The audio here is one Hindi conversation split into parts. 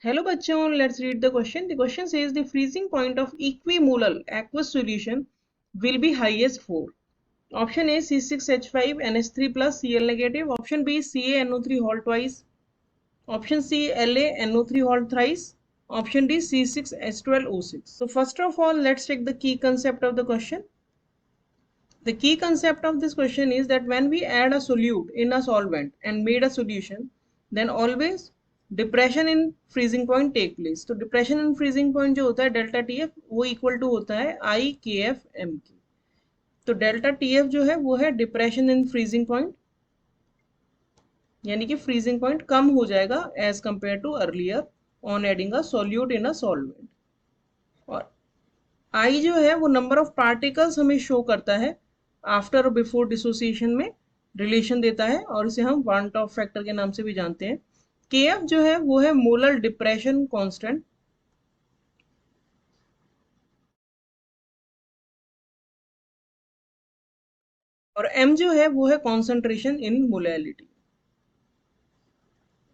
Hello bachon, let's read the question. The question says the freezing point of equimolar aqueous solution will be highest for. Option A C6H5 NH3 plus Cl negative. Option B CaNO3 whole twice. Option C LaNO3 whole thrice. Option D C6H12O6. So first of all, let's check the key concept of the question. The key concept of this question is that when we add a solute in a solvent and made a solution, then always depression in freezing point take place. तो डिप्रेशन इन फ्रीजिंग पॉइंट जो होता है डेल्टा टी एफ वो इक्वल टू होता है आई के एफ एम की. तो डेल्टा टी एफ जो है वो है डिप्रेशन इन फ्रीजिंग पॉइंट, यानी कि फ्रीजिंग पॉइंट कम हो जाएगा as compared to earlier on adding a solute in a solvent. और आई जो है वो नंबर ऑफ पार्टिकल्स हमें शो करता है आफ्टर और बिफोर डिसोसिएशन में रिलेशन देता है, और इसे हम वांट ऑफ फैक्टर के नाम से भी जानते हैं. के एफ जो है वो है मोलर डिप्रेशन कांस्टेंट, और एम जो है वो है कॉन्सेंट्रेशन इन मोलैलिटी.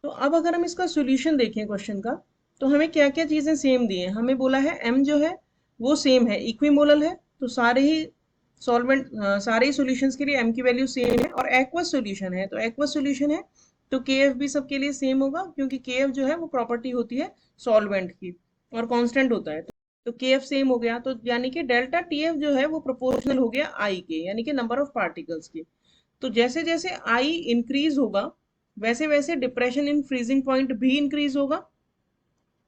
तो अब अगर हम इसका सॉल्यूशन देखें क्वेश्चन का, तो हमें क्या क्या चीजें सेम दी हैं. हमें बोला है एम जो है वो सेम है, इक्विमोलल है, तो सारे ही सॉल्वेंट सारे ही सॉल्यूशंस के लिए एम की वैल्यू सेम है. और एक्वस सॉल्यूशन है, तो एक्वस सॉल्यूशन है तो के एफ भी सबके लिए सेम होगा, क्योंकि के एफ जो है वो प्रॉपर्टी होती है सॉल्वेंट की और कांस्टेंट होता है. तो के एफ सेम हो गया, तो यानी कि डेल्टा टी एफ जो है वो प्रोपोर्शनल हो गया आई के, यानी कि नंबर ऑफ पार्टिकल्स के. तो जैसे जैसे आई इंक्रीज होगा वैसे वैसे डिप्रेशन इन फ्रीजिंग पॉइंट भी इंक्रीज होगा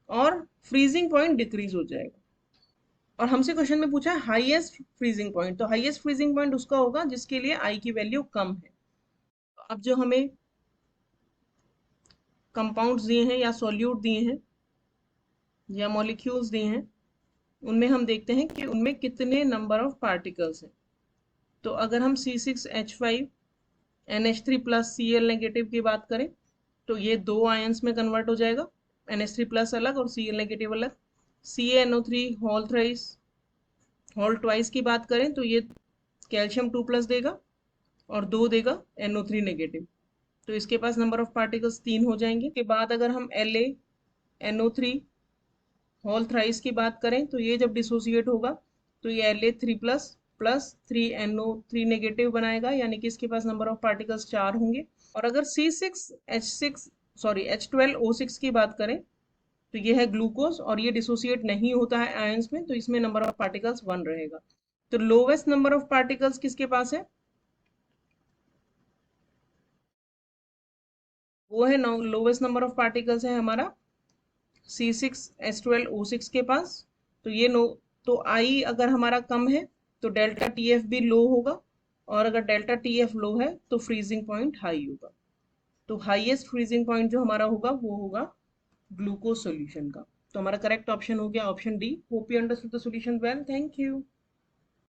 और फ्रीजिंग पॉइंट डिक्रीज हो जाएगा. और हमसे क्वेश्चन में पूछा है हाईएस्ट फ्रीजिंग पॉइंट, तो हाईएस्ट फ्रीजिंग पॉइंट उसका होगा जिसके लिए आई की वैल्यू कम है. अब जो हमें कंपाउंड्स दिए हैं या सॉल्यूट दिए हैं या मॉलिक्यूल्स दिए हैं, उनमें हम देखते हैं कि उनमें कितने नंबर ऑफ पार्टिकल्स हैं. तो अगर हम C6H5 NH3 plus Cl negative की बात करें, तो ये दो आयंस में कन्वर्ट हो जाएगा, NH3 प्लस अलग और Cl नेगेटिव अलग. CaNO3 whole thrice whole twice की बात करें तो ये कैल्शियम 2 प्लस देगा और 2 देगा NO3 नेगेटिव. तो इसके पास नंबर ऑफ पार्टिकल्स 3 हो जाएंगे. के बाद अगर हम LaNO3 होल थ्राइस की बात करें तो ये जब डिसोसिएट होगा तो ये La3 plus plus 3NO3 negative बनाएगा, यानी कि इसके पास नंबर ऑफ पार्टिकल्स 4 होंगे. और अगर H12O6 की बात करें तो ये है ग्लूकोज और ये डिसोसिएट नहीं होता है आयंस में, तो इसमें नंबर ऑफ पार्टिकल्स 1 रहेगा. तो लोवेस्ट नंबर ऑफ पार्टिकल्स किसके पास है, वो है लोवेस्ट नंबर ऑफ पार्टिकल्स है हमारा C6H12O6 के पास. तो ये नो, तो आई अगर हमारा कम है तो डेल्टा टी एफ भी लो होगा, और अगर डेल्टा टी एफ लो है तो फ्रीजिंग पॉइंट हाई होगा. तो हाईएस्ट फ्रीजिंग पॉइंट जो हमारा होगा वो होगा ग्लूकोज सॉल्यूशन का. तो हमारा करेक्ट ऑप्शन हो गया option D. Hope you understood the solution well. Thank you.